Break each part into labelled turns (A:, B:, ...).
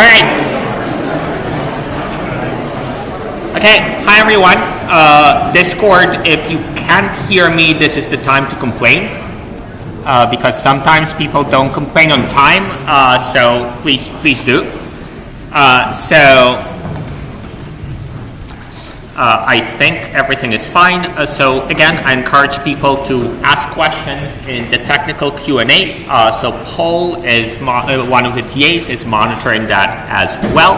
A: right. Okay, hi everyone. Discord, if you can't hear me, this is the time to complain. Because sometimes people don't complain on time, so please do. I think everything is fine. So again, I encourage people to ask questions in the technical Q&A. So Paul is one of the TAs is monitoring that as well,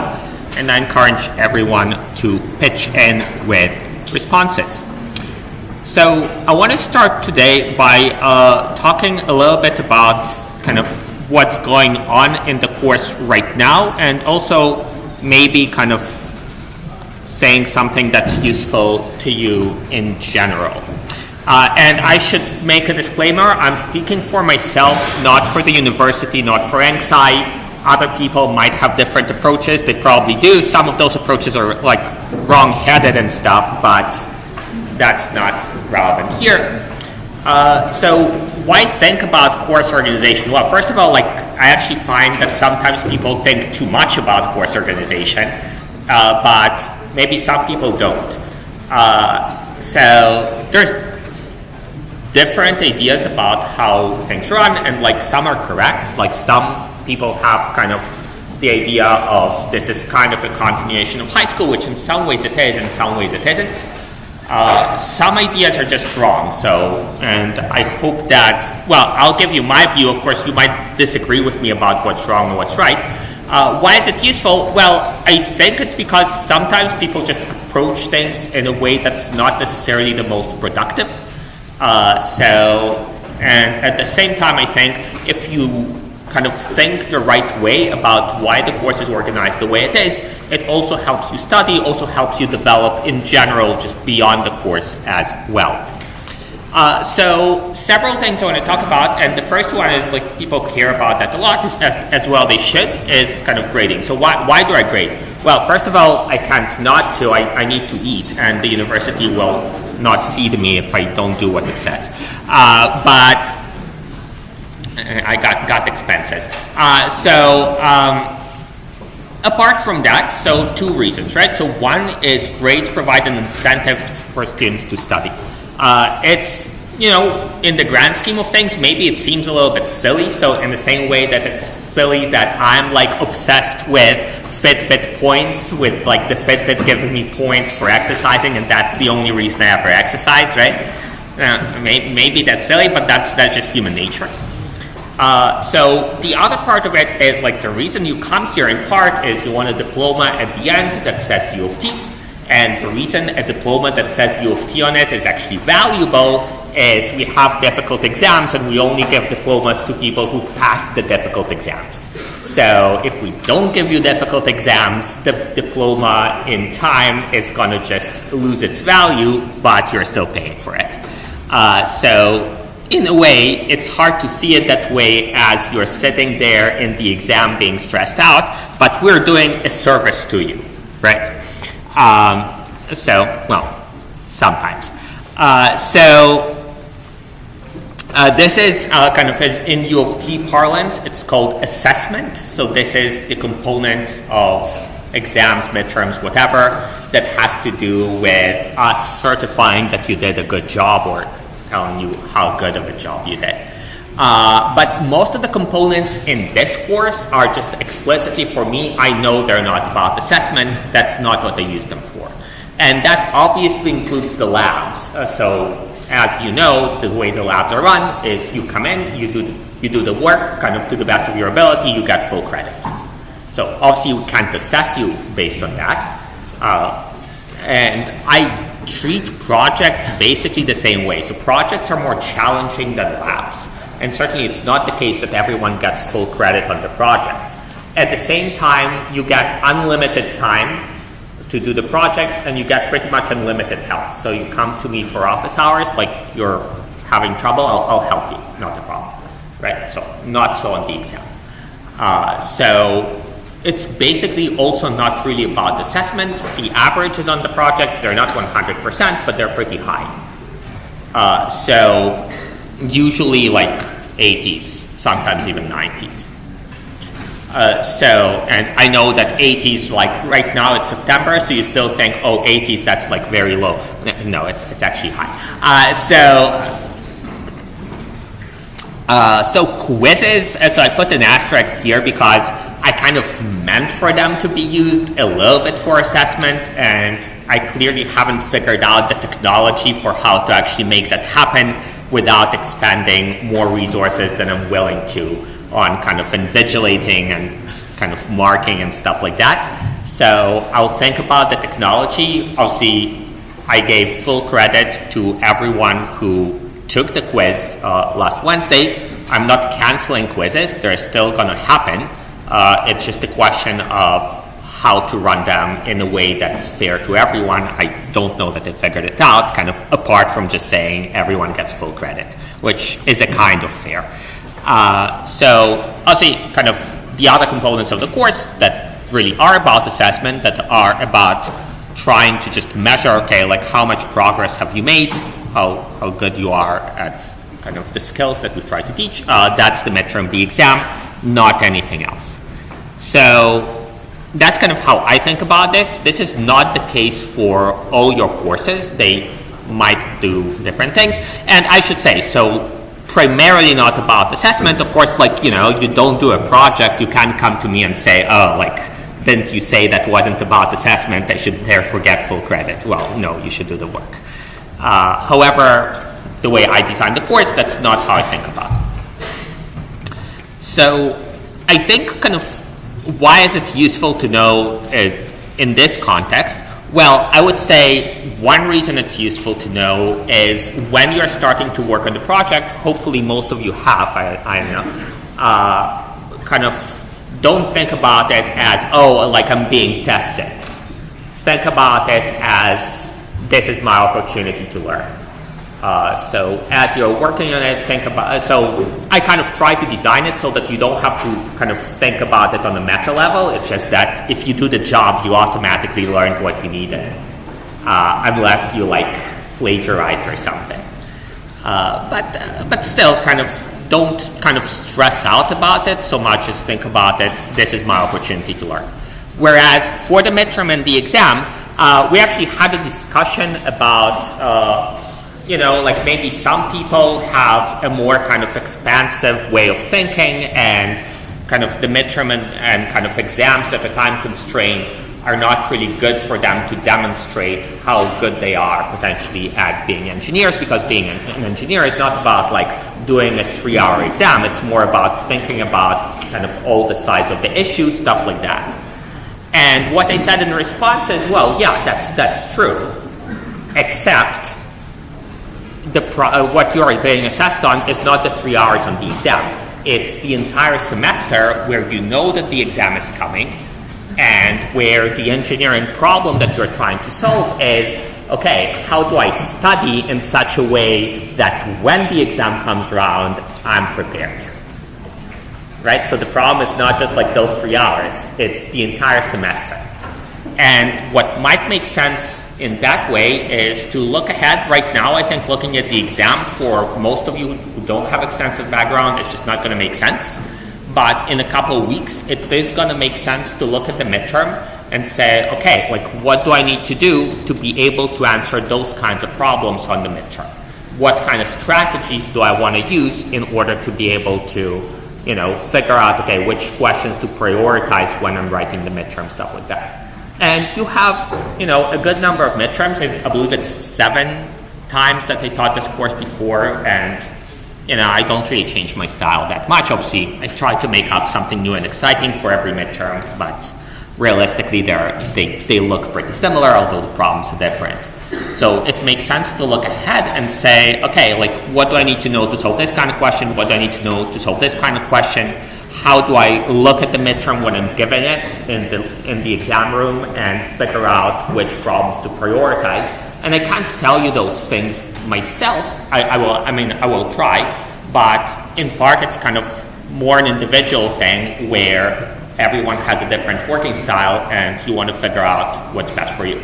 A: and I encourage everyone to pitch in with responses. So I want to start today by talking a little bit about kind of what's going on in the course right now, and also maybe kind of saying something that's useful to you in general. And I should make a disclaimer, I'm speaking for myself, not for the university, not for EngSci. Other people might have different approaches, they probably do. Some of those approaches are like wrong-headed and stuff, but that's not relevant here. So why think about course organization? Well, first of all, I actually find that sometimes people think too much about course organization, but maybe some people don't. So there's different ideas about how things run, and some are correct. Some people have kind of the idea of this is kind of a continuation of high school, which in some ways it is, in some ways it isn't. Some ideas are just wrong, and I hope that, well, I'll give you my view. Of course, you might disagree with me about what's wrong and what's right. Why is it useful? Well, I think it's because sometimes people just approach things in a way that's not necessarily the most productive. And at the same time, I think if you kind of think the right way about why the course is organized the way it is, it also helps you study, also helps you develop in general just beyond the course as well. So several things I want to talk about, and the first one is people care about that a lot, as well they should, is kind of grading. So why do I grade? Well, first of all, I can't not to, I need to eat, and the university will not feed me if I don't do what it says. But I got expenses. Apart from that, so two reasons, right? So one is grades provide an incentive for students to study. It's, in the grand scheme of things, maybe it seems a little bit silly. So in the same way that it's silly that I'm obsessed with Fitbit points, with the Fitbit giving me points for exercising, and that's the only reason I ever exercise, right? Maybe that's silly, but that's just human nature. So the other part of it is the reason you come here in part is you want a diploma at the end that says UofT, and the reason a diploma that says UofT on it is actually valuable is we have difficult exams, and we only give diplomas to people who pass the difficult exams. So if we don't give you difficult exams, the diploma in time is going to just lose its value, but you're still paying for it. So in a way, it's hard to see it that way as you're sitting there in the exam being stressed out, but we're doing a service to you, right? Sometimes. This is kind of in UofT parlance, it's called assessment. So this is the component of exams, midterms, whatever, that has to do with us certifying that you did a good job or telling you how good of a job you did. But most of the components in this course are just explicitly for me. I know they're not about assessment. That's not what they use them for. And that obviously includes the labs. So as you know, the way the labs are run is you come in, you do the work kind of to the best of your ability, you get full credit. So obviously we can't assess you based on that. And I treat projects basically the same way. So projects are more challenging than labs. And certainly it's not the case that everyone gets full credit on the projects. At the same time, you get unlimited time to do the projects, and you get pretty much unlimited help. So you come to me for office hours, you're having trouble, I'll help you, not a problem, right? So not so on the exam. So it's basically also not really about assessment. The averages on the projects, they're not 100%, but they're pretty high. So usually 80s, sometimes even 90s. And I know that 80s, like right now it's September, so you still think, oh, 80s, that's like very low. No, it's actually high. So quizzes, so I put an asterisk here because I kind of meant for them to be used a little bit for assessment, and I clearly haven't figured out the technology for how to actually make that happen without expending more resources than I'm willing to on kind of invigilating and kind of marking and stuff like that. So I'll think about the technology. I'll see. I gave full credit to everyone who took the quiz last Wednesday. I'm not canceling quizzes. They're still going to happen. It's just a question of how to run them in a way that's fair to everyone. I don't know that they figured it out, kind of apart from just saying everyone gets full credit, which is a kind of fair. So I'll see kind of the other components of the course that really are about assessment, that are about trying to just measure, okay, like how much progress have you made, how good you are at kind of the skills that we try to teach. That's the midterm, the exam, not anything else. So that's kind of how I think about this. This is not the case for all your courses. They might do different things. And I should say, so primarily not about assessment. Of course, like, you know, you don't do a project, you can't come to me and say, oh, like, didn't you say that wasn't about assessment? I should therefore get full credit. Well, no, you should do the work. However, the way I designed the course, that's not how I think about it. So I think kind of why is it useful to know in this context? Well, I would say one reason it's useful to know is when you're starting to work on the project, hopefully most of you have, I know, kind of don't think about it as, oh, like I'm being tested. Think about it as this is my opportunity to learn. So as you're working on it, think about it. So I kind of try to design it so that you don't have to kind of think about it on a meta level. It's just that if you do the job, you automatically learned what you needed, unless you like plagiarized or something. But still, kind of don't kind of stress out about it so much as think about it. This is my opportunity to learn. Whereas for the midterm and the exam, we actually had a discussion about. You know, like maybe some people have a more kind of expansive way of thinking, and kind of the midterm and kind of exams that are time constrained are not really good for them to demonstrate how good they are potentially at being engineers, because being an engineer is not about like doing a 3-hour exam. It's more about thinking about kind of all the sides of the issue, stuff like that. And what they said in response is, well, yeah, that's true, except what you are being assessed on is not the 3 hours on the exam. It's the entire semester where you know that the exam is coming, and where the engineering problem that you're trying to solve is, okay, how do I study in such a way that when the exam comes around, I'm prepared? Right? So the problem is not just like those 3 hours, it's the entire semester. And what might make sense in that way is to look ahead. Right now, I think looking at the exam for most of you who don't have extensive background, it's just not going to make sense. But in a couple of weeks, it is going to make sense to look at the midterm and say, okay, like what do I need to do to be able to answer those kinds of problems on the midterm? What kind of strategies do I want to use in order to be able to, you know, figure out, okay, which questions to prioritize when I'm writing the midterm, stuff like that. And you have, you know, a good number of midterms. I believe it's 7 times that they taught this course before, and, you know, I don't really change my style that much. Obviously, I try to make up something new and exciting for every midterm, but realistically, they look pretty similar, although the problems are different. So it makes sense to look ahead and say, okay, like, what do I need to know to solve this kind of question? What do I need to know to solve this kind of question? How do I look at the midterm when I'm given it in the exam room and figure out which problems to prioritize? And I can't tell you those things myself. I will try, but in part it's kind of more an individual thing where everyone has a different working style and you want to figure out what's best for you.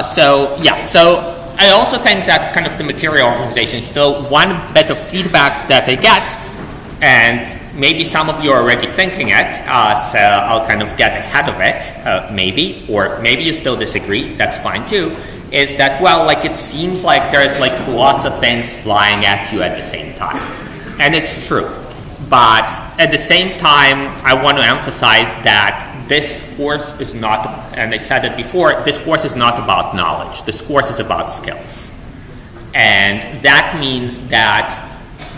A: So I also think that kind of the material organization, so one bit of feedback that I get, and maybe some of you are already thinking it, so I'll kind of get ahead of it, maybe, or maybe you still disagree, that's fine too, is that, well, like it seems like there's like lots of things flying at you at the same time. And it's true. But at the same time, I want to emphasize that this course is not, and I said it before, this course is not about knowledge. This course is about skills. And that means that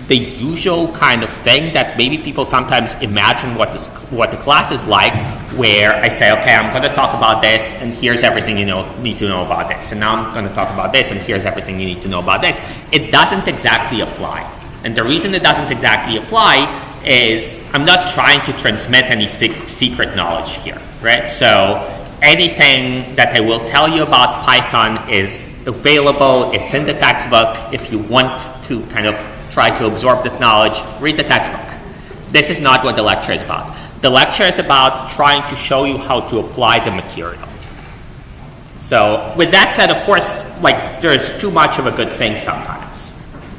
A: the usual kind of thing that maybe people sometimes imagine what the class is like, where I say, okay, I'm going to talk about this, and here's everything you need to know about this. And now I'm going to talk about this, and here's everything you need to know about this. It doesn't exactly apply. And the reason it doesn't exactly apply is I'm not trying to transmit any secret knowledge here, right? So anything that I will tell you about Python is available. It's in the textbook. If you want to kind of try to absorb that knowledge, read the textbook. This is not what the lecture is about. The lecture is about trying to show you how to apply the material. So with that said, of course, like there's too much of a good thing sometimes.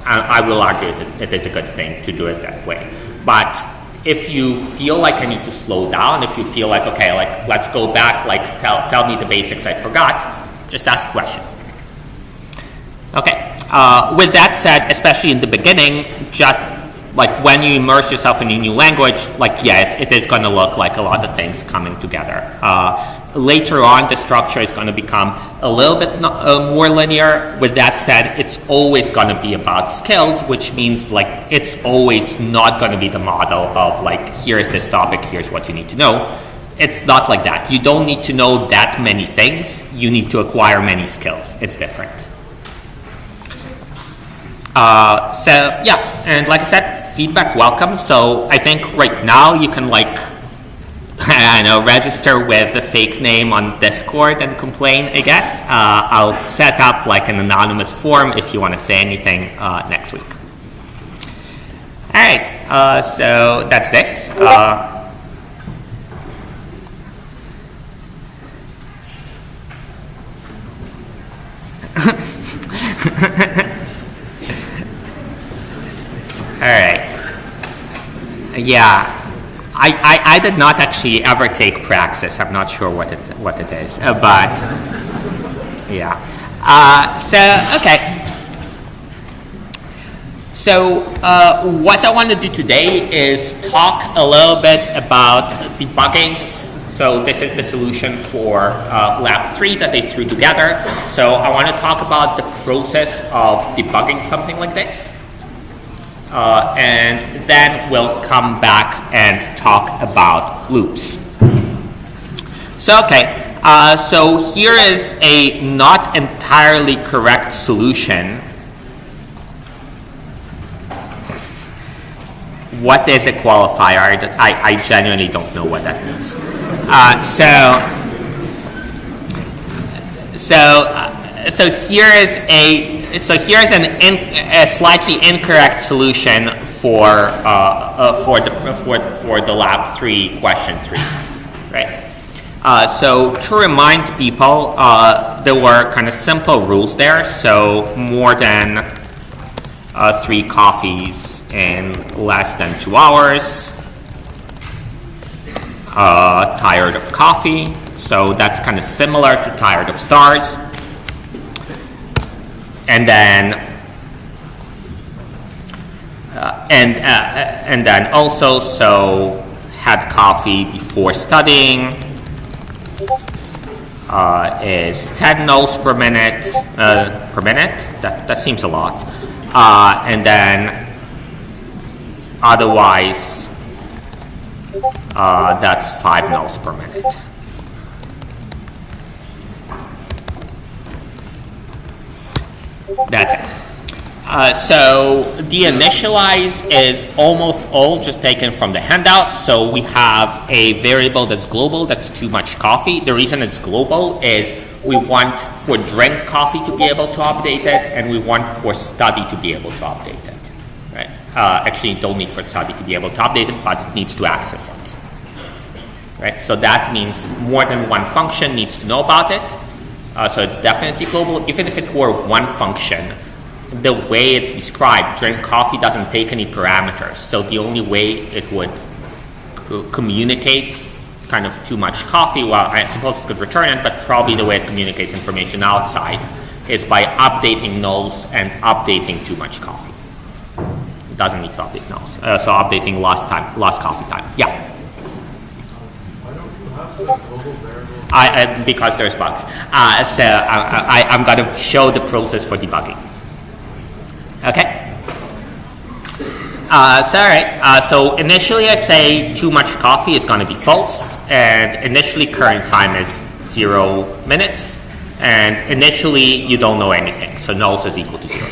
A: I will argue it is a good thing to do it that way. But if you feel like I need to slow down, if you feel like, okay, like let's go back, like tell me the basics I forgot, just ask a question. Okay. With that said, especially in the beginning, just like when you immerse yourself in a new language, like yeah, it is going to look like a lot of things coming together. Later on, the structure is going to become a little bit more linear. With that said, it's always going to be about skills, which means like it's always not going to be the model of like, here's this topic, here's what you need to know. It's not like that. You don't need to know that many things. You need to acquire many skills. It's different. So yeah, and like I said, feedback welcome. So I think right now you can like, I know, register with a fake name on Discord and complain, I guess. I'll set up like an anonymous form if you want to say anything next week. All right, so that's this. All right. Yeah. I did not actually ever take Praxis. I'm not sure what it is, but yeah. So okay. So what I want to do today is talk a little bit about debugging. So this is the solution for Lab 3 that they threw together. So I want to talk about the process of debugging something like this. And then we'll come back and talk about loops. So, okay, so here is a not entirely correct solution. What is a qualifier? I genuinely don't know what that means. So here's a slightly incorrect solution for the Lab 3 question 3, right? So to remind people, there were kind of simple rules there. So more than 3 coffees in less than 2 hours. Tired of coffee. So that's kind of similar to tired of stars. And then, and then also, so had coffee before studying is 10 notes per minute. That seems a lot. And then otherwise, that's 5 notes per minute. That's it. So the initialize is almost all just taken from the handout. So we have a variable that's global, that's too much coffee. The reason it's global is we want for drink coffee to be able to update it, and we want for study to be able to update it. Right? Actually, you don't need for study to be able to update it, but it needs to access it. Right? So that means more than one function needs to know about it. So it's definitely global. Even if it were one function, the way it's described, drink coffee doesn't take any parameters. So the only way it would communicate kind of too much coffee, well, I suppose it could return it, but probably the way it communicates information outside is by updating nulls and updating too much coffee. It doesn't need to update nulls. So updating lost coffee time. Yeah.
B: Why don't you have the global variable?
A: Because there's bugs. So I'm going to show the process for debugging. Okay. So all right. So initially I say too much coffee is going to be false, and initially current time is 0 minutes, and initially you don't know anything, so nulls is equal to 0.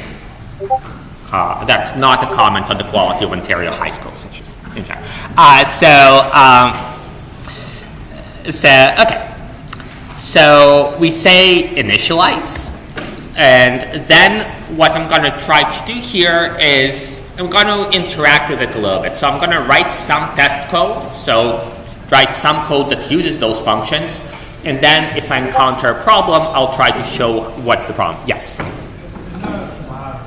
A: That's not a comment on the quality of Ontario high schools. Okay. So we say initialize, and then what I'm going to try to do here is I'm going to interact with it a little bit. So I'm going to write some test code, so write some code that uses those functions, and then if I encounter a problem, I'll try to show what's the problem. Yes?
B: In the lab,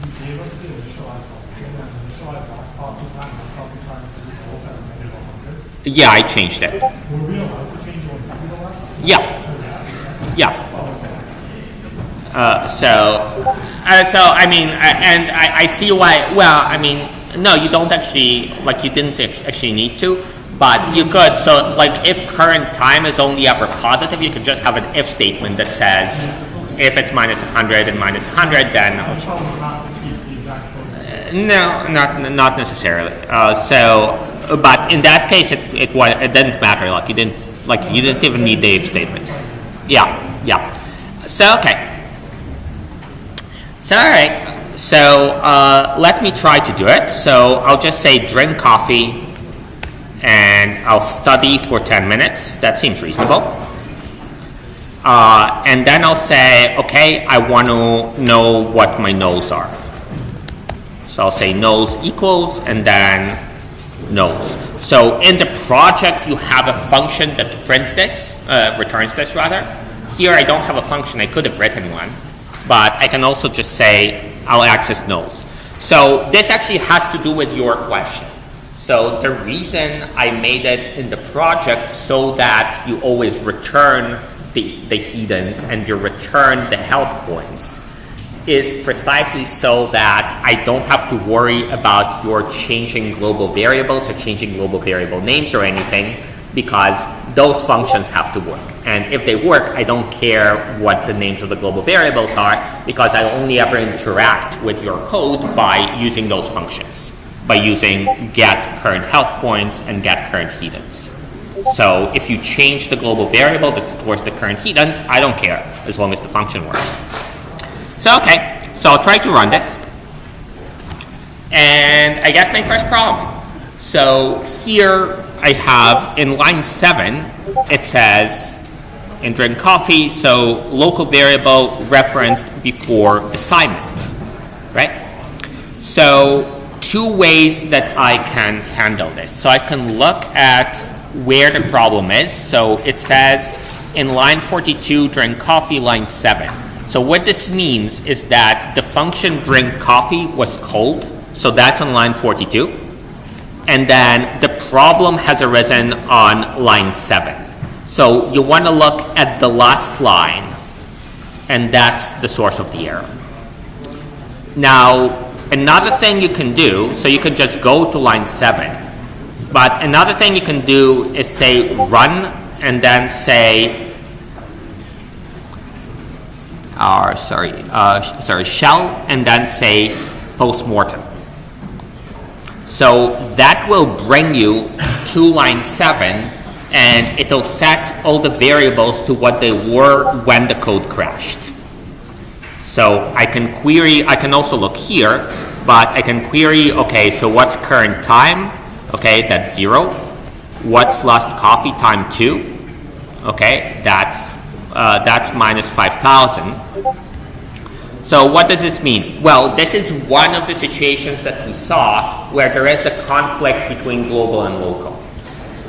B: you gave us the initialize function, and initialize last coffee time to be both as negative 100.
A: Yeah, I changed it.
B: Were we allowed to change what we were allowed?
A: Yeah. Yeah. So I mean, and I see why. Well, I mean, no, you don't actually, like, you didn't actually need to, but you could. So, like, if current time is only ever positive, you could just have an if statement that says, if it's minus 100 and minus 100, then no, not necessarily. But in that case, it didn't matter. Like, you didn't even need the if statement. Yeah. So okay. So all right. So let me try to do it. So I'll just say drink coffee, and I'll study for 10 minutes. That seems reasonable. And then I'll say, okay, I want to know what my nulls are. So I'll say nulls equals, and then nulls. So in the project, you have a function that prints this, returns this rather. Here I don't have a function. I could have written one, but I can also just say I'll access nulls. So this actually has to do with your question. So the reason I made it in the project so that you always return the hedons and you return the health points is precisely so that I don't have to worry about your changing global variables or changing global variable names or anything, because those functions have to work. And if they work, I don't care what the names of the global variables are, because I only ever interact with your code by using those functions, by using get current health points and get current hedons. So if you change the global variable that stores the current hedons, I don't care, as long as the function works. So okay, so I'll try to run this. And I get my first problem. So here I have in line 7, it says in drink coffee, so local variable referenced before assignment, right? So 2 ways that I can handle this. So I can look at where the problem is. So it says in line 42, drink coffee, line 7. So what this means is that the function drink coffee was called, so that's on line 42. And then the problem has arisen on line 7. So you want to look at the last line, and that's the source of the error. Now, another thing you can do, so you could just go to line 7, but another thing you can do is say run, and then say, shell, and then say postmortem. So that will bring you to line 7, and it'll set all the variables to what they were when the code crashed. So I can query, I can also look here, but I can query, okay, so what's current time? Okay, that's 0. What's lost coffee time 2? Okay, that's minus 5,000. So what does this mean? Well, this is one of the situations that we saw where there is a conflict between global and local.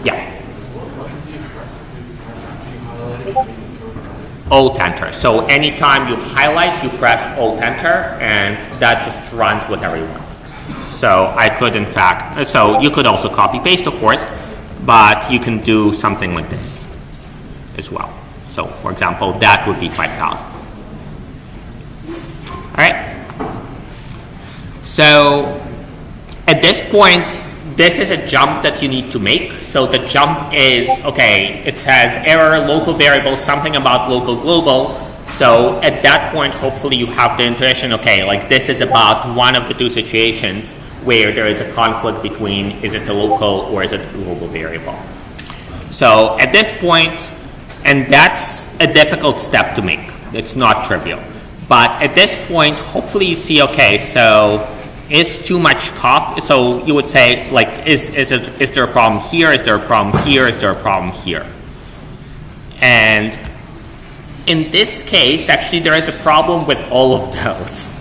A: Yeah. Alt Enter. So anytime you highlight, you press Alt Enter, and that just runs whatever you want. So I could, in fact, so you could also copy paste, of course, but you can do something like this as well. So, for example, that would be 5,000. All right. So at this point, this is a jump that you need to make. So the jump is, okay, it says error, local variable, something about local global. So at that point, hopefully you have the intuition, okay, like this is about one of the two situations where there is a conflict between is it a local or is it a global variable. So at this point, and that's a difficult step to make. It's not trivial. But at this point, hopefully you see, okay, so is too much coffee, so you would say, like, is there a problem here? Is there a problem here? Is there a problem here? And in this case, actually, there is a problem with all of those,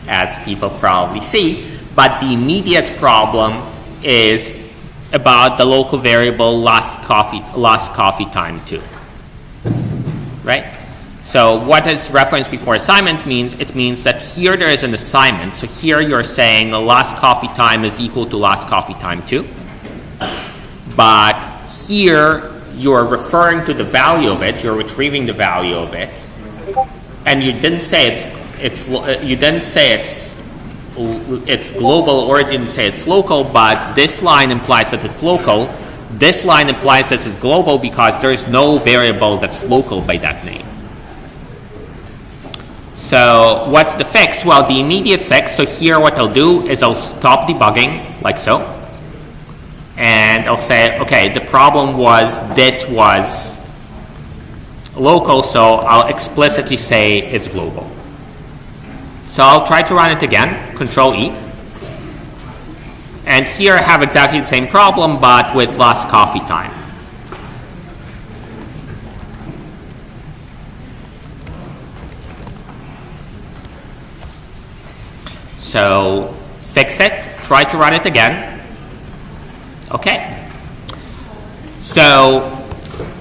A: as people probably see. But the immediate problem is about the local variable lost coffee time too, right? So what does reference before assignment means? It means that here there is an assignment. So here you're saying lost coffee time is equal to lost coffee time too. But here you're referring to the value of it. You're retrieving the value of it, and you didn't say it's global, or it didn't say it's local. But this line implies that it's local. This line implies that it's global because there is no variable that's local by that name. So what's the fix? Well, the immediate fix, so here what I'll do is I'll stop debugging, like so. And I'll say, okay, the problem was this was local, so I'll explicitly say it's global. So I'll try to run it again, Control E. And here I have exactly the same problem, but with lost coffee time. So fix it, try to run it again. Okay. So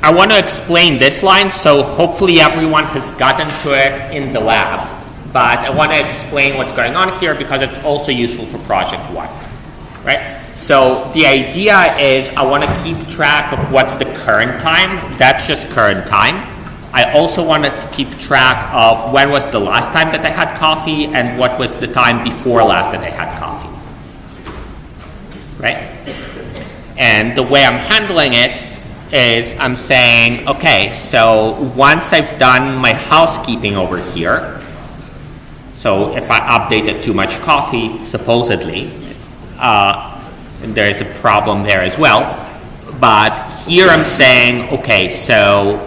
A: I want to explain this line, so hopefully everyone has gotten to it in the lab. But I want to explain what's going on here because it's also useful for project 1, right? So the idea is I want to keep track of what's the current time. That's just current time. I also wanted to keep track of when was the last time that I had coffee and what was the time before last that I had coffee, right? And the way I'm handling it is I'm saying, okay, so once I've done my housekeeping over here, so if I updated too much coffee, supposedly, there's a problem there as well. But here I'm saying, okay, so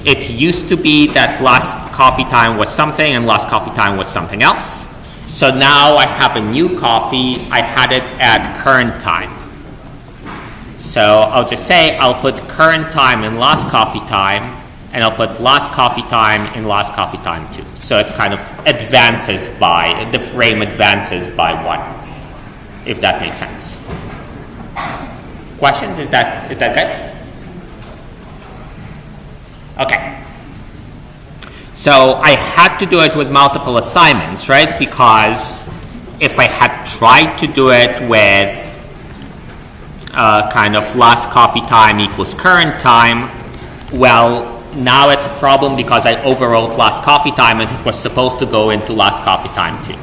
A: it used to be that last coffee time was something and last coffee time was something else. So now I have a new coffee. I had it at current time. So I'll just say I'll put current time in last coffee time, and I'll put last coffee time in last coffee time too. So it kind of advances by, the frame advances by 1, if that makes sense. Questions? Is that good? Okay. So I had to do it with multiple assignments, right? Because if I had tried to do it with kind of last coffee time equals current time, well, now it's a problem because I overwrote last coffee time and it was supposed to go into last coffee time too.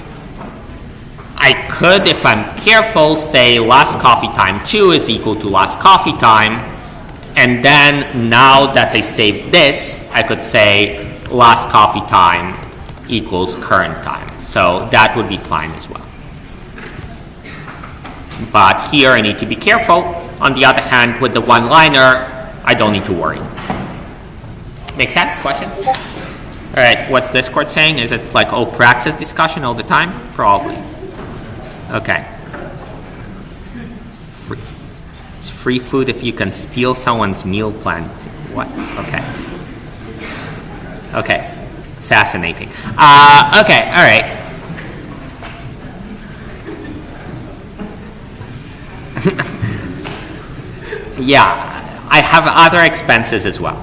A: I could, if I'm careful, say last coffee time 2 is equal to last coffee time, and then now that I saved this, I could say last coffee time equals current time. So that would be fine as well. But here I need to be careful. On the other hand, with the one-liner, I don't need to worry. Make sense? Questions? All right, what's Discord saying? Is it like all praxis discussion all the time? Probably. Okay. It's free food if you can steal someone's meal plan. What? Okay. Okay. Fascinating. Okay, all right. Yeah, I have other expenses as well.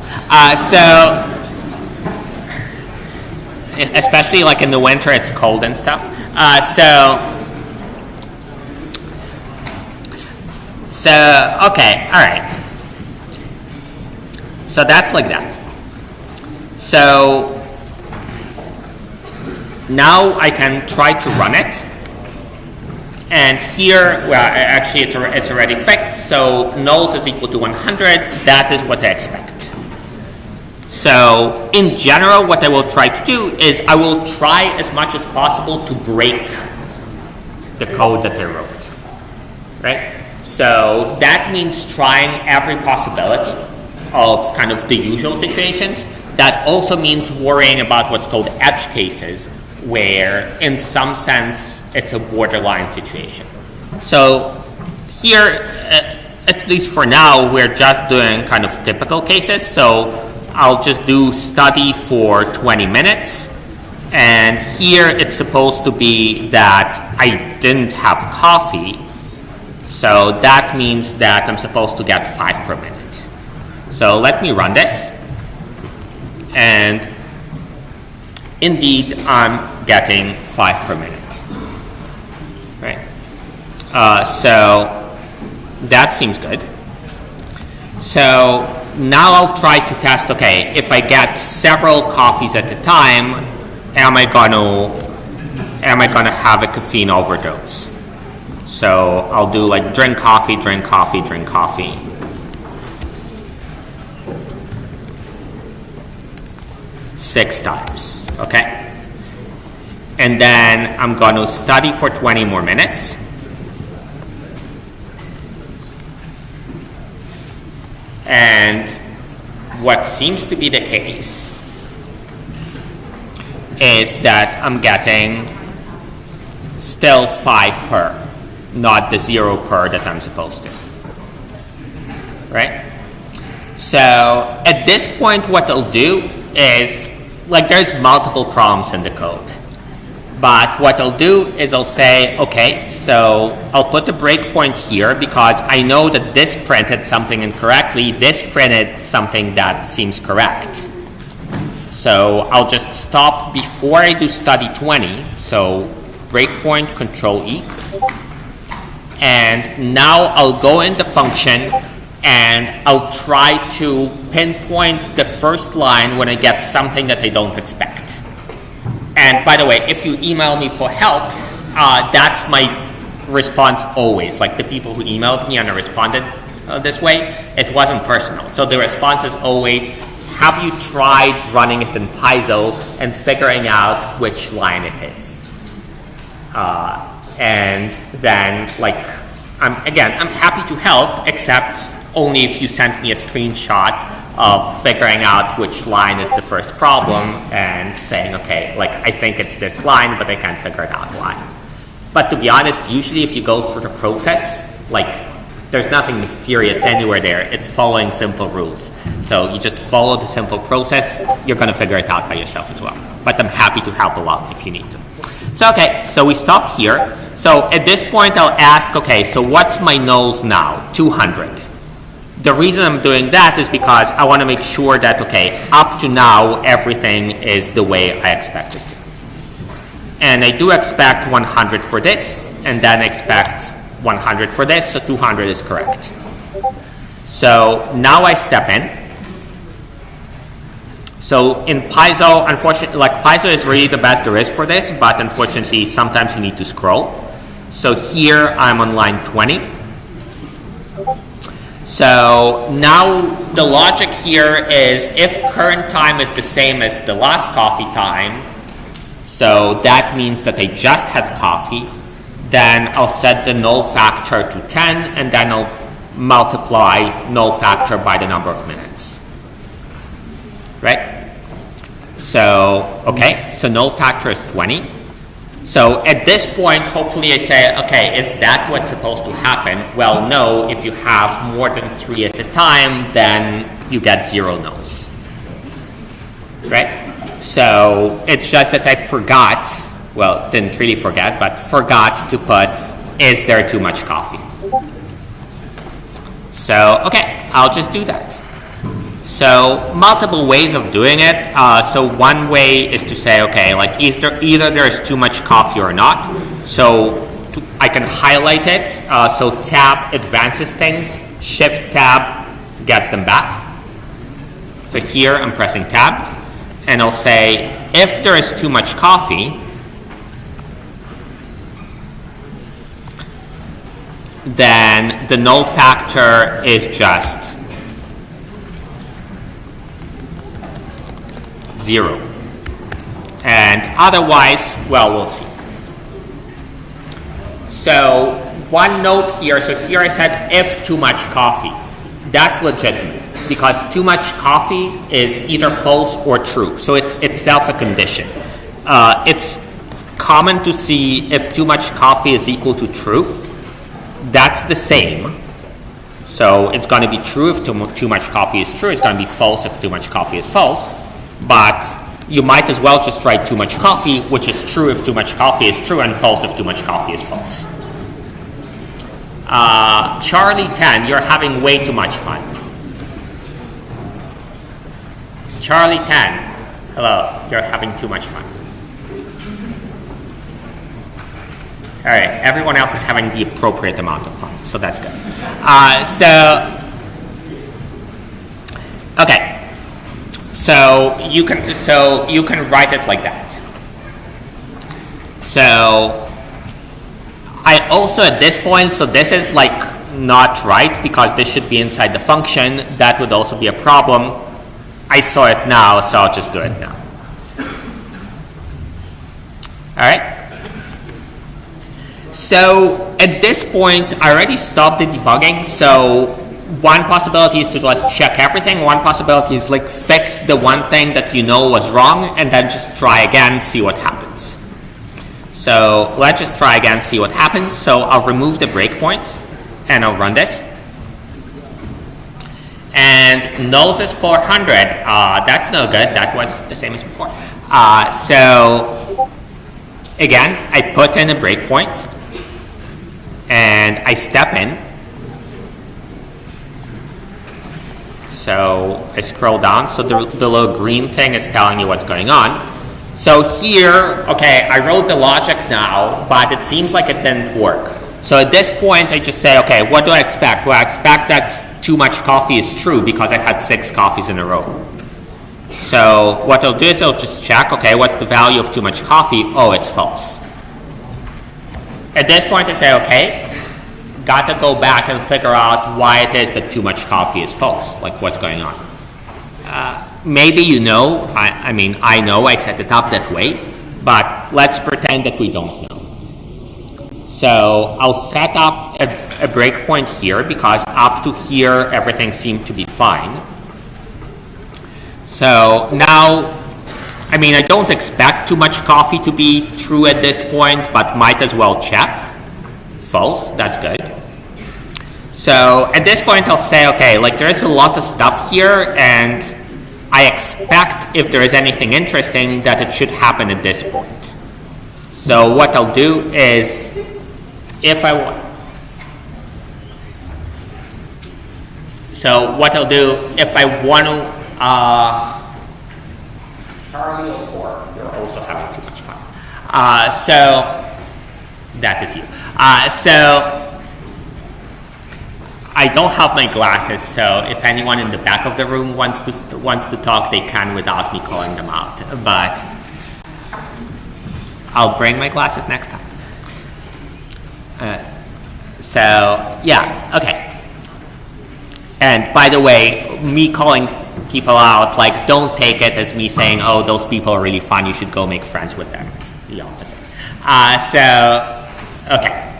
A: especially like in the winter, it's cold and stuff. Okay, all right. So that's like that. So now I can try to run it. And here, well, actually it's already fixed. So nulls is equal to 100. That is what I expect. So in general, what I will try to do is I will try as much as possible to break the code that I wrote, right? So that means trying every possibility of kind of the usual situations. That also means worrying about what's called edge cases, where in some sense it's a borderline situation. So here, at least for now, we're just doing kind of typical cases. So I'll just do study for 20 minutes. And here it's supposed to be that I didn't have coffee. So that means that I'm supposed to get 5 per minute. So let me run this. And indeed, I'm getting 5 per minute. Right? So that seems good. So now I'll try to test, okay, if I get several coffees at a time, am I gonna have a caffeine overdose? So I'll do like drink coffee, drink coffee, drink coffee. Six times, okay? And then I'm going to study for 20 more minutes. And what seems to be the case is that I'm getting still 5 per, not the 0 per that I'm supposed to, right? So at this point, what I'll do is, like, there's multiple problems in the code. But what I'll do is I'll say, okay, so I'll put a breakpoint here because I know that this printed something incorrectly. This printed something that seems correct. So I'll just stop before I do study 20. So breakpoint, Control E. And now I'll go in the function and I'll try to pinpoint the first line when I get something that I don't expect. And by the way, if you email me for help, that's my response always. Like the people who emailed me and I responded this way, it wasn't personal. So the response is always, have you tried running it in Paizo and figuring out which line it is? And then, like, I'm happy to help, except only if you sent me a screenshot of figuring out which line is the first problem and saying, okay, like, I think it's this line, but I can't figure it out why. But to be honest, usually if you go through the process, like, there's nothing mysterious anywhere there. It's following simple rules. So you just follow the simple process, you're going to figure it out by yourself as well. But I'm happy to help a lot if you need to. So, okay, so we stopped here. So at this point, I'll ask, okay, so what's my nulls now? 200. The reason I'm doing that is because I want to make sure that, okay, up to now, everything is the way I expect it to. And I do expect 100 for this, and then expect 100 for this, so 200 is correct. So now I step in. So in Paizo, unfortunately, like, Paizo is really the best there is for this, but unfortunately, sometimes you need to scroll. So here I'm on line 20. So now the logic here is if current time is the same as the last coffee time, so that means that I just had coffee, then I'll set the null factor to 10, and then I'll multiply null factor by the number of minutes. Right? So, okay, so null factor is 20. So at this point, hopefully I say, okay, is that what's supposed to happen? Well, no, if you have more than 3 at a time, then you get 0 nulls. Right? So it's just that I forgot, well, didn't really forget, but forgot to put, is there too much coffee? So, okay, I'll just do that. So multiple ways of doing it. So one way is to say, okay, like either there's too much coffee or not. So I can highlight it. So tab advances things, shift tab gets them back. So here I'm pressing tab, and I'll say if there is too much coffee, then the null factor is just 0. And otherwise, well, we'll see. So one note here, so here I said if too much coffee. That's legitimate because too much coffee is either false or true. So it's itself a condition. It's common to see if too much coffee is equal to true. That's the same. So it's going to be true if too much coffee is true. It's going to be false if too much coffee is false. But you might as well just write too much coffee, which is true if too much coffee is true, and false if too much coffee is false. Charlie 10, you're having way too much fun. Charlie 10, hello, you're having too much fun. All right, everyone else is having the appropriate amount of fun, so that's good. Okay. So you can write it like that. So I also at this point, so this is like not right because this should be inside the function. That would also be a problem. I saw it now, so I'll just do it now. All right. So at this point, I already stopped the debugging. So one possibility is to just check everything. One possibility is like fix the one thing that you know was wrong and then just try again, see what happens. So let's just try again, see what happens. So I'll remove the breakpoint and I'll run this. And nulls is 400. That's no good. That was the same as before. So again, I put in a breakpoint and I step in. So I scroll down, so the little green thing is telling you what's going on. So here, okay, I wrote the logic now, but it seems like it didn't work. So at this point, I just say, okay, what do I expect? Well, I expect that too much coffee is true because I had 6 coffees in a row. So what I'll do is I'll just check, okay, what's the value of too much coffee? Oh, it's false. At this point, I say, okay, got to go back and figure out why it is that too much coffee is false, like what's going on. Maybe you know, I mean, I know I set it up that way, but let's pretend that we don't know. So I'll set up a breakpoint here because up to here, everything seemed to be fine. So now, I mean, I don't expect too much coffee to be true at this point, but might as well check. False, that's good. So at this point I'll say, okay, like there is a lot of stuff here and I expect if there is anything interesting that it should happen at this point. So what I'll do is if I want, so what I'll do if I want to, Charlie 04, you're also having too much fun. So that is you. So I don't have my glasses, so if anyone in the back of the room wants to talk, they can without me calling them out. But I'll bring my glasses next time. So yeah, okay. And by the way, me calling people out, like don't take it as me saying, oh, those people are really fun, you should go make friends with them. It's the opposite. Okay.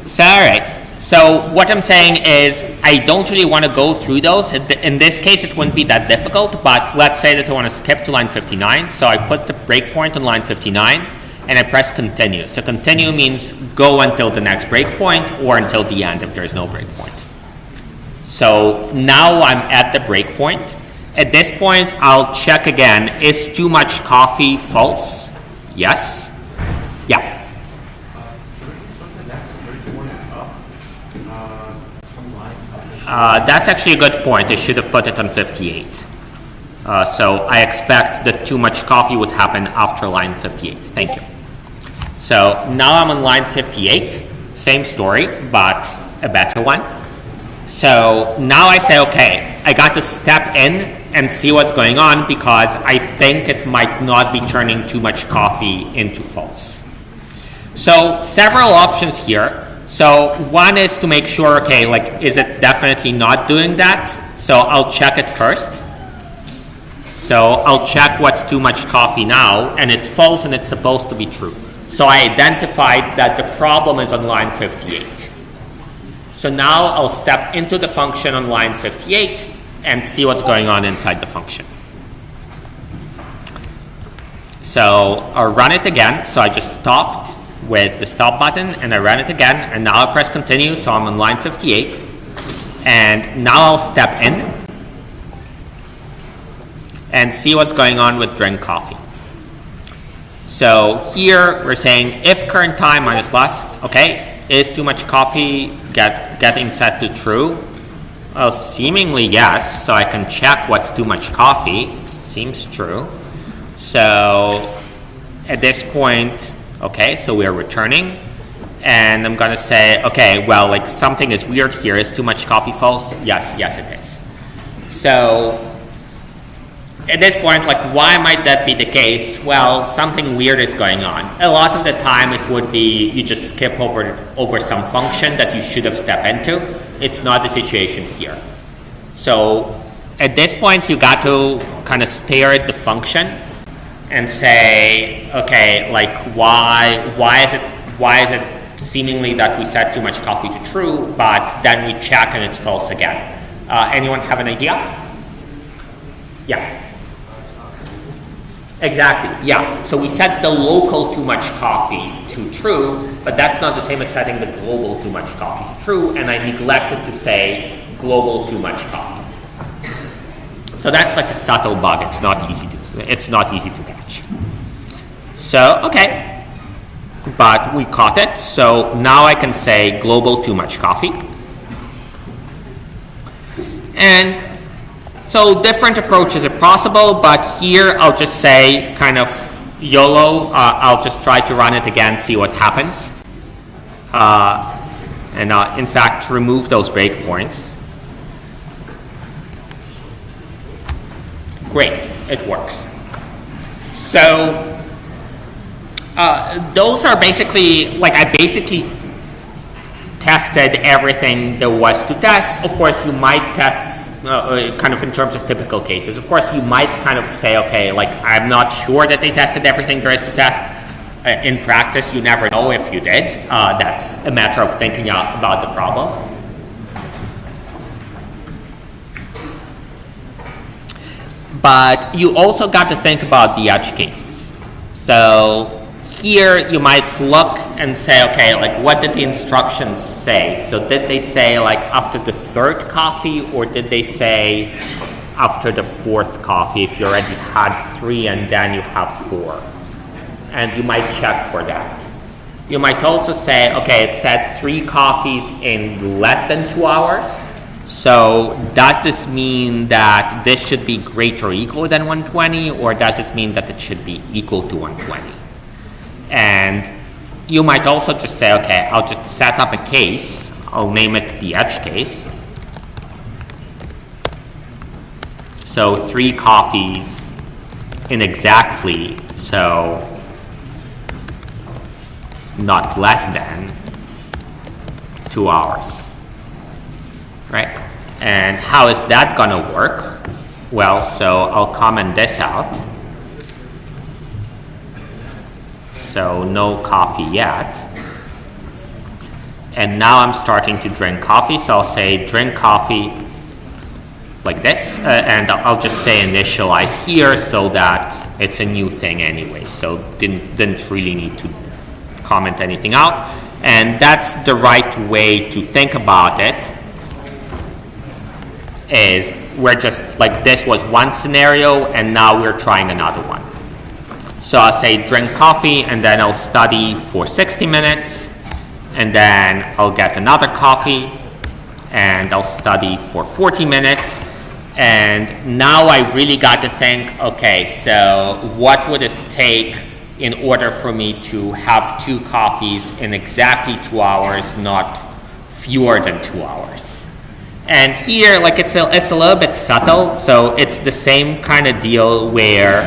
A: So all right. So what I'm saying is I don't really want to go through those. In this case, it wouldn't be that difficult, but let's say that I want to skip to line 59. So I put the breakpoint on line 59 and I press continue. So continue means go until the next breakpoint or until the end if there's no breakpoint. So now I'm at the breakpoint. At this point, I'll check again, is too much coffee false? Yes. Yeah. That's actually a good point. I should have put it on 58. So I expect that too much coffee would happen after line 58. Thank you. So now I'm on line 58. Same story, but a better one. So now I say, okay, I got to step in and see what's going on because I think it might not be turning too much coffee into false. So several options here. So one is to make sure, okay, like, is it definitely not doing that? So I'll check it first. So I'll check what's too much coffee now, and it's false and it's supposed to be true. So I identified that the problem is on line 58. So now I'll step into the function on line 58 and see what's going on inside the function. So I'll run it again. So I just stopped with the stop button and I ran it again, and now I press continue, so I'm on line 58. And now I'll step in and see what's going on with drink coffee. So here we're saying if current time minus last, okay, is too much coffee getting set to true? Well, seemingly yes, so I can check what's too much coffee. Seems true. So at this point, okay, so we're returning, and I'm gonna say, okay, well, like something is weird here. Is too much coffee false? Yes, it is. So at this point, like, why might that be the case? Well, something weird is going on. A lot of the time it would be you just skip over some function that you should have stepped into. It's not the situation here. So at this point, you got to kind of stare at the function and say, okay, like, why is it seemingly that we set too much coffee to true, but then we check and it's false again? Anyone have an idea? Yeah. Exactly, yeah. So we set the local too much coffee to true, but that's not the same as setting the global too much coffee to true, and I neglected to say global too much coffee. So that's like a subtle bug. It's not easy to catch. So, okay. But we caught it. So now I can say global too much coffee. And so different approaches are possible, but here I'll just say kind of YOLO. I'll just try to run it again, see what happens. And in fact, remove those breakpoints. Great, it works. So those are basically, like, I basically tested everything there was to test. Of course, you might test kind of in terms of typical cases. Of course, you might kind of say, okay, like, I'm not sure that they tested everything there is to test. In practice, you never know if you did. That's a matter of thinking about the problem. But you also got to think about the edge cases. So here you might look and say, okay, like, what did the instructions say? So did they say, like, after the third coffee, or did they say after the fourth coffee if you already had 3 and then you have 4? And you might check for that. You might also say, okay, it said 3 coffees in less than 2 hours. So does this mean that this should be greater or equal than 120, or does it mean that it should be equal to 120? And you might also just say, okay, I'll just set up a case. I'll name it the edge case. So 3 coffees in exactly, so not less than 2 hours, right? And how is that gonna work? Well, so I'll comment this out. So no coffee yet. And now I'm starting to drink coffee, so I'll say drink coffee like this, and I'll just say initialize here so that it's a new thing anyway, so didn't really need to comment anything out. And that's the right way to think about it, is we're just, like, this was one scenario and now we're trying another one. So I'll say drink coffee, and then I'll study for 60 minutes, and then I'll get another coffee, and I'll study for 40 minutes. And now I really got to think, okay, so what would it take in order for me to have 2 coffees in exactly 2 hours, not fewer than 2 hours? And here, like, it's a little bit subtle, so it's the same kind of deal where,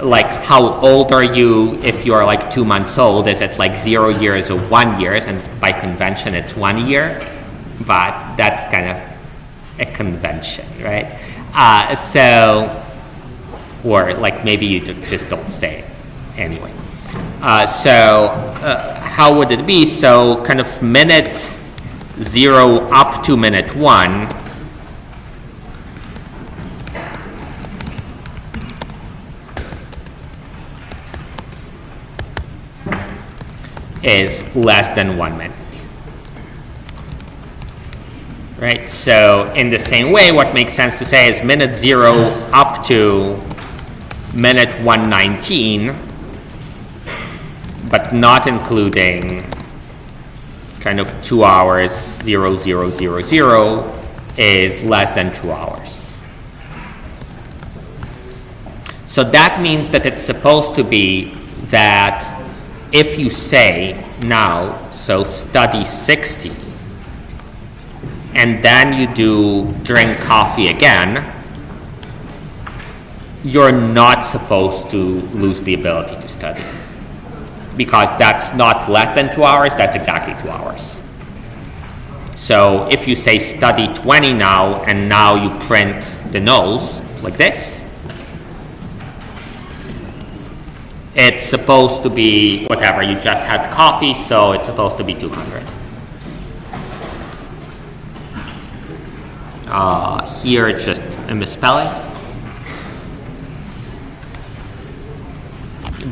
A: like, how old are you if you're like 2 months old? Is it like 0 years or 1 year? And by convention, it's 1 year, but that's kind of a convention, right? Or like maybe you just don't say it anyway. How would it be? So kind of minute 0 up to minute 1 is less than 1 minute. Right, so in the same way, what makes sense to say is minute 0 up to minute 119, but not including kind of 2 hours, 0, 0, 0, 0 is less than 2 hours. So that means that it's supposed to be that if you say now, so study 60, and then you do drink coffee again, you're not supposed to lose the ability to study. Because that's not less than 2 hours, that's exactly 2 hours. So if you say study 20 now, and now you print the nose like this, it's supposed to be whatever, you just had coffee, so it's supposed to be 200. Here it's just a misspelling,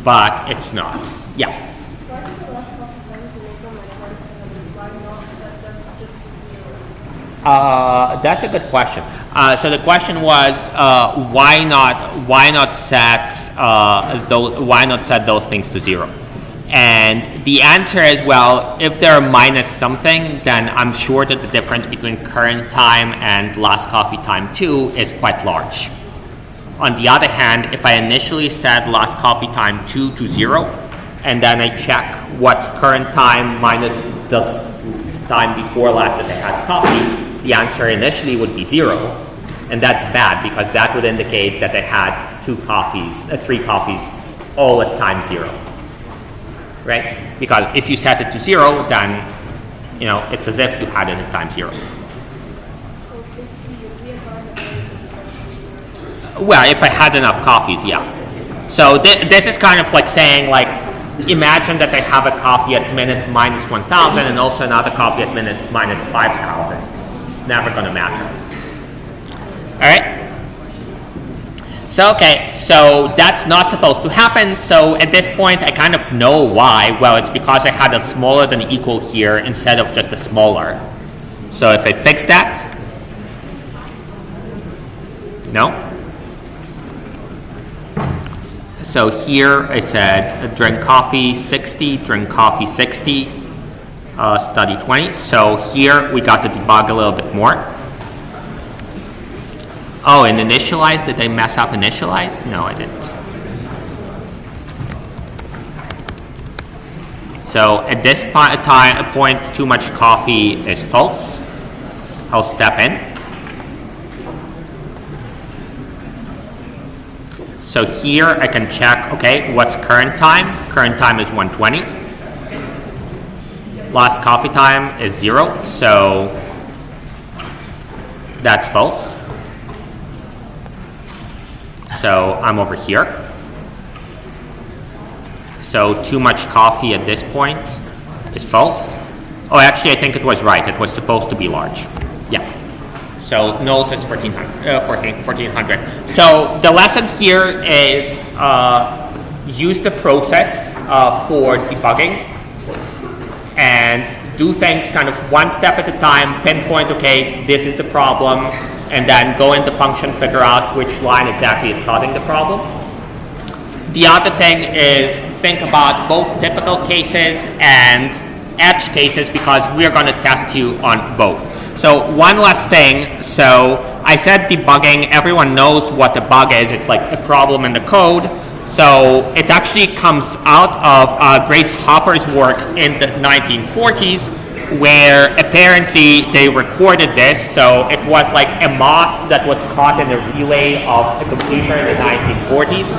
A: but it's not. Yeah.
C: Why did the last couple times you make them like 1 why not set them just to 0?
A: That's a good question. So the question was, why not set those things to 0? And the answer is, well, if they're minus something, then I'm sure that the difference between current time and last coffee time 2 is quite large. On the other hand, if I initially set last coffee time 2 to 0, and then I check what's current time minus the time before last that I had coffee, the answer initially would be 0. And that's bad, because that would indicate that I had 3 coffees, all at time 0. Right? Because if you set it to 0, then, it's as if you had it at time 0. Well, if I had enough coffees, yeah. So this is kind of like saying, like, imagine that I have a coffee at minute minus 1,000 and also another coffee at minute minus 5,000. It's never going to matter. All right? So that's not supposed to happen. So at this point, I kind of know why. Well, it's because I had a smaller than equal here instead of just a smaller. So if I fix that, no. So here I said drink coffee 60, drink coffee 60, study 20. So here we got to debug a little bit more. Oh, and initialize, did I mess up initialize? No, I didn't. So at this point, too much coffee is false. I'll step in. So here I can check, okay, what's current time? Current time is 120. Last coffee time is 0, so that's false. So I'm over here. So too much coffee at this point is false. Oh, actually, I think it was right. It was supposed to be large. Yeah. So nulls is 1400. So the lesson here is use the process for debugging and do things kind of one step at a time, pinpoint, okay, this is the problem, and then go into function, figure out which line exactly is causing the problem. The other thing is think about both typical cases and edge cases, because we're going to test you on both. So one last thing. So I said debugging. Everyone knows what the bug is. It's like a problem in the code. So it actually comes out of Grace Hopper's work in the 1940s, where apparently they recorded this. So it was like a moth that was caught in a relay of a computer in the 1940s,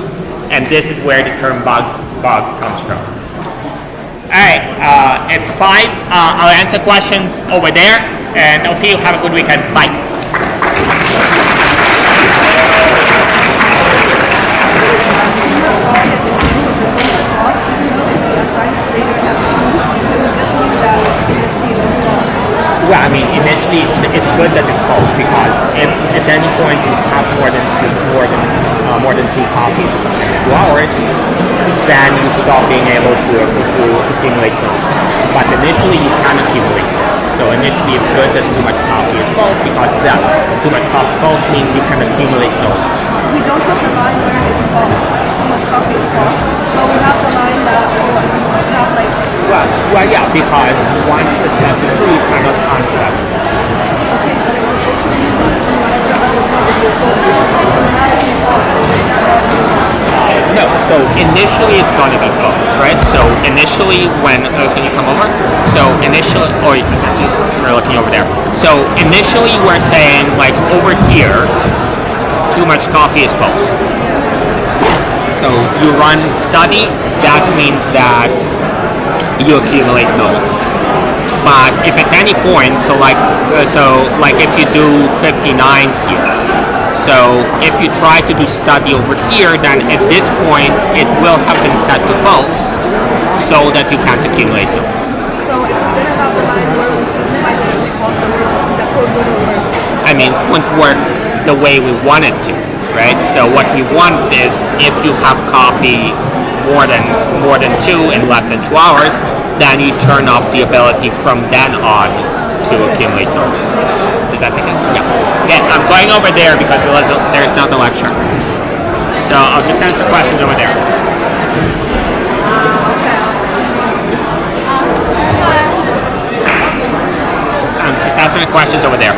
A: and this is where the term bug comes from. All right, it's 5. I'll answer questions over there, and I'll see you. Have a good weekend. Bye. Well, I mean, initially it's good that it's false, because if at any point you have more than two copies in 2 hours, then you stop being able to accumulate nodes. But initially you can accumulate nodes. So initially it's good that too much copy is false, because too much copy false means you can accumulate nodes.
C: We don't have the line where it's false, too much copy is false, but we have the line that we have like...
A: Well, yeah, because once it's set to true, you cannot unset it.
C: Okay, but it will also be whatever other code you put, automatically false.
A: No, so initially it's going to be false, right? So initially when, can you come over? So initially, or you're looking over there. So initially we're saying, like over here, too much copy is false. So you run study, that means that you accumulate nodes. But if at any point, so like if you do 59 here, so if you try to do study over here, then at this point it will have been set to false, so that you can't accumulate nodes.
C: So if we didn't have the line where we specify that it was false, the code wouldn't work.
A: I mean, it wouldn't work the way we want it to, right? So what we want is, if you have copy more than 2 in less than 2 hours, then you turn off the ability from then on to accumulate nodes. Does that make sense? Yeah. Again, I'm going over there because there's not a lecture. So I'll just answer questions over there. Just answer the questions over there.